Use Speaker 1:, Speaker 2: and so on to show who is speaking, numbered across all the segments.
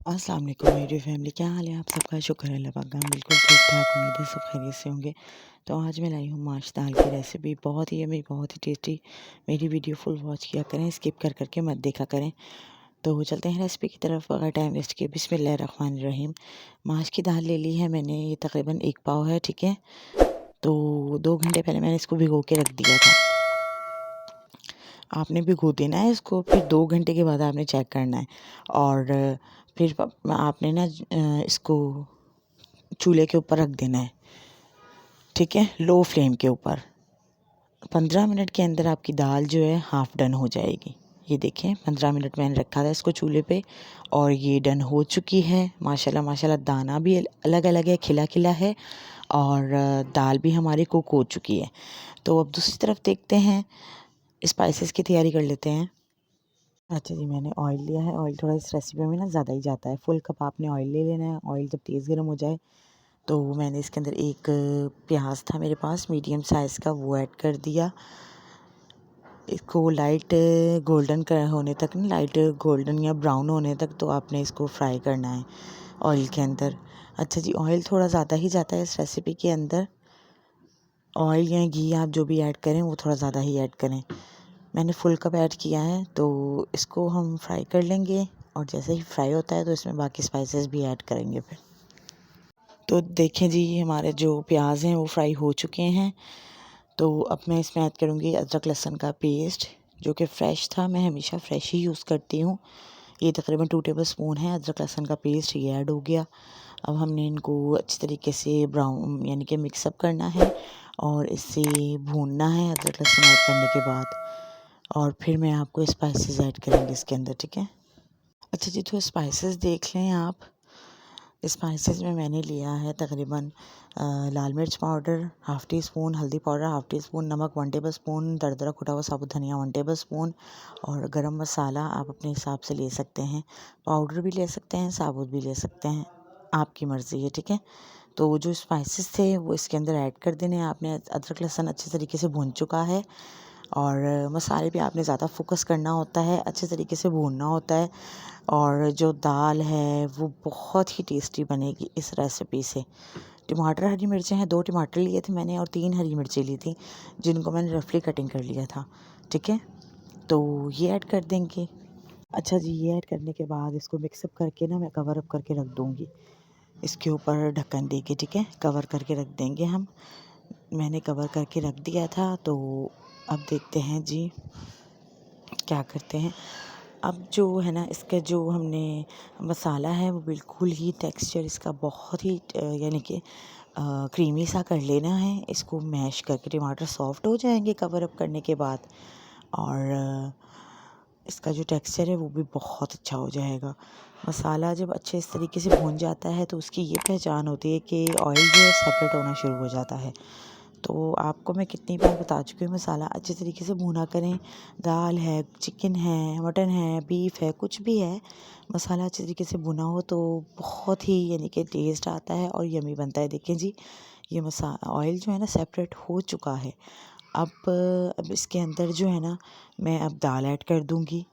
Speaker 1: अस्सलाम वालेकुम मेरी फैमिली, क्या हाल है आप सबका? शुक्र है अल्लाह पाक का, हम बिल्कुल ठीक-ठाक, उम्मीद है सब खैरियत से होंगे। तो आज मैं लाई हूँ माश दाल की रेसिपी, बहुत ही यम्मी, बहुत ही टेस्टी। मेरी वीडियो फुल वॉच किया करें, स्किप कर के मत देखा करें। तो चलते हैं रेसिपी की तरफ बगैर टाइम वेस्ट किए। बिस्मिल्लाहिर्रहमानिर्रहीम। माश की दाल ले ली है मैंने, ये तकरीबन 1 पाव है, ठीक है। तो 2 घंटे पहले मैंने इसको भिगो के रख दिया था। आपने भिगो देना है इसको, फिर 2 घंटे के बाद आपने चेक करना है। और फिर आपने ना इसको चूल्हे के ऊपर रख देना है, ठीक है, लो फ्लेम के ऊपर। 15 मिनट के अंदर आपकी दाल जो है हाफ़ डन हो जाएगी। ये देखें 15 मिनट मैंने रखा था इसको चूल्हे पे और ये डन हो चुकी है। माशाल्लाह माशाल्लाह, दाना भी अलग अलग है, खिला खिला है और दाल भी हमारी कुक हो चुकी है। तो अब दूसरी तरफ देखते हैं, स्पाइसेस की तैयारी कर लेते हैं। अच्छा जी, मैंने ऑयल लिया है। ऑयल थोड़ा इस रेसिपी में ना ज़्यादा ही जाता है। फुल कप आपने ऑयल ले लेना है। ऑयल जब तेज़ गर्म हो जाए तो मैंने इसके अंदर एक प्याज था मेरे पास मीडियम साइज़ का, वो ऐड कर दिया। इसको लाइट गोल्डन होने तक ना, लाइट गोल्डन या ब्राउन होने तक तो आपने इसको फ्राई करना है ऑयल के अंदर। अच्छा जी, ऑयल थोड़ा ज़्यादा ही जाता है इस रेसिपी के अंदर। ऑयल या घी आप जो भी ऐड करें वो थोड़ा ज़्यादा ही ऐड करें। मैंने फुल कप ऐड किया है, तो इसको हम फ्राई कर लेंगे और जैसे ही फ्राई होता है तो इसमें बाकी स्पाइसेस भी ऐड करेंगे फिर। तो देखें जी, हमारे जो प्याज हैं वो फ्राई हो चुके हैं। तो अब मैं इसमें ऐड करूँगी अदरक लहसुन का पेस्ट, जो कि फ़्रेश था। मैं हमेशा फ़्रेश ही यूज़ करती हूँ। ये तकरीबन 2 टेबल स्पून है अदरक लहसुन का पेस्ट, ये ऐड हो गया। अब हमने इनको अच्छी तरीके से ब्राउन यानी कि मिक्सअप करना है और इसे भूनना है अदरक लहसुन ऐड करने के बाद। और फिर मैं आपको स्पाइसेस ऐड करेंगे इसके अंदर, ठीक है। अच्छा जी, तो स्पाइसेस देख लें आप। स्पाइसेस में मैंने लिया है तकरीबन लाल मिर्च पाउडर हाफ़ टी स्पून, हल्दी पाउडर हाफ़ टी स्पून, नमक 1 टेबल स्पून, दरदरा कुटा हुआ साबुत धनिया 1 टेबल स्पून और गरम मसाला आप अपने हिसाब से ले सकते हैं। पाउडर भी ले सकते हैं, साबुत भी ले सकते हैं, आपकी मर्ज़ी है, ठीक है। तो जो स्पाइसेस थे वो इसके अंदर ऐड कर देने हैं आपने। अदरक लहसुन अच्छे तरीके से भून चुका है और मसाले पे आपने ज़्यादा फोकस करना होता है, अच्छे तरीके से भूनना होता है। और जो दाल है वो बहुत ही टेस्टी बनेगी इस रेसिपी से। टमाटर, हरी मिर्चें हैं, 2 टमाटर लिए थे मैंने और 3 हरी मिर्चें ली थी, जिनको मैंने रफली कटिंग कर लिया था, ठीक है। तो ये ऐड कर देंगे। अच्छा जी, ये ऐड करने के बाद इसको मिक्सअप करके ना मैं कवर अप करके रख दूँगी इसके ऊपर ढक्कन दे के, ठीक है। कवर करके रख देंगे हम। मैंने कवर करके रख दिया था। तो अब देखते हैं जी क्या करते हैं। अब जो है ना, इसका जो हमने मसाला है वो बिल्कुल ही टेक्सचर इसका बहुत ही यानी कि क्रीमी सा कर लेना है। इसको मैश करके टमाटर सॉफ्ट हो जाएंगे कवर अप करने के बाद और इसका जो टेक्सचर है वो भी बहुत अच्छा हो जाएगा। मसाला जब अच्छे इस तरीके से भून जाता है तो उसकी ये पहचान होती है कि ऑयल जो है सेपरेट होना शुरू हो जाता है। तो आपको मैं कितनी बार बता चुकी हूँ, मसाला अच्छे तरीके से भुना करें। दाल है, चिकन है, मटन है, बीफ है, कुछ भी है, मसाला अच्छे तरीके से भुना हो तो बहुत ही यानी कि टेस्ट आता है और यम्मी बनता है। देखें जी, ये ऑयल जो है ना सेपरेट हो चुका है। अब इसके अंदर जो है ना, मैं अब दाल ऐड कर दूँगी।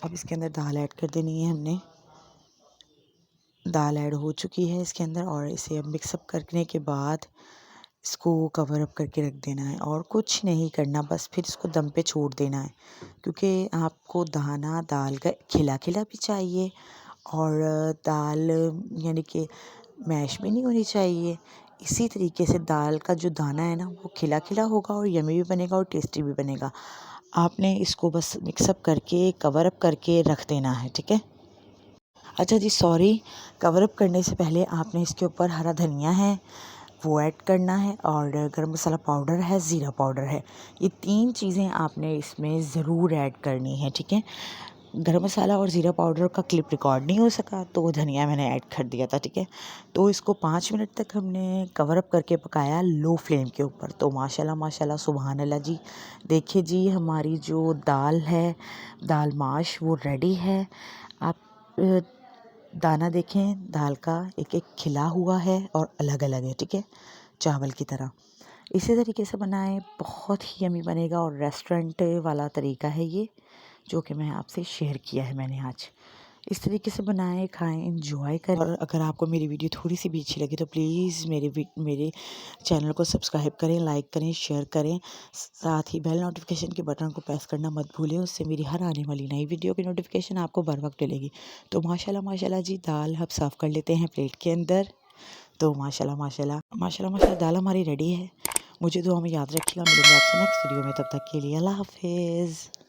Speaker 1: अब इसके अंदर दाल ऐड कर देनी है हमने। दाल ऐड हो चुकी है इसके अंदर और इसे अब मिक्सअप करने के बाद इसको कवर अप करके रख देना है और कुछ नहीं करना, बस फिर इसको दम पे छोड़ देना है, क्योंकि आपको दाना दाल का खिला खिला भी चाहिए और दाल यानी कि मैश भी नहीं होनी चाहिए। इसी तरीके से दाल का जो दाना है ना वो खिला खिला होगा और यम्मी भी बनेगा और टेस्टी भी बनेगा। आपने इसको बस मिक्सअप करके कवर अप करके रख देना है, ठीक है। अच्छा जी, सॉरी, कवर अप करने से पहले आपने इसके ऊपर हरा धनिया है वो ऐड करना है और गरम मसाला पाउडर है, ज़ीरा पाउडर है। ये 3 चीज़ें आपने इसमें ज़रूर ऐड करनी है, ठीक है। गरम मसाला और ज़ीरा पाउडर का क्लिप रिकॉर्ड नहीं हो सका तो धनिया मैंने ऐड कर दिया था, ठीक है। तो इसको 5 मिनट तक हमने कवर अप करके पकाया लो फ्लेम के ऊपर। तो माशाल्लाह माशाल्लाह सुभान अल्लाह जी, देखिए जी, हमारी जो दाल है, दाल माश, वो रेडी है। आप दाना देखें दाल का, एक एक खिला हुआ है और अलग अलग है, ठीक है, चावल की तरह। इसी तरीके से बनाएं, बहुत ही यम्मी बनेगा और रेस्टोरेंट वाला तरीका है ये, जो कि मैं आपसे शेयर किया है मैंने आज। इस तरीके से बनाएं, खाएं, एंजॉय करें। और अगर आपको मेरी वीडियो थोड़ी सी भी अच्छी लगी तो प्लीज़ मेरे चैनल को सब्सक्राइब करें, लाइक करें, शेयर करें। साथ ही बेल नोटिफिकेशन के बटन को प्रेस करना मत भूलें, उससे मेरी हर आने वाली नई वीडियो की नोटिफिकेशन आपको बर वक्त मिलेगी। तो माशाल्लाह माशाल्लाह जी, दाल अब सर्व कर लेते हैं प्लेट के अंदर। तो माशाल्लाह माशाल्लाह माशाल्लाह माशाल्लाह दाल हमारी रेडी है। मुझे दुआ में याद रखिएगा। मिलेंगे आपसे नेक्स्ट वीडियो में, तब तक के लिए अल्लाह हाफिज़।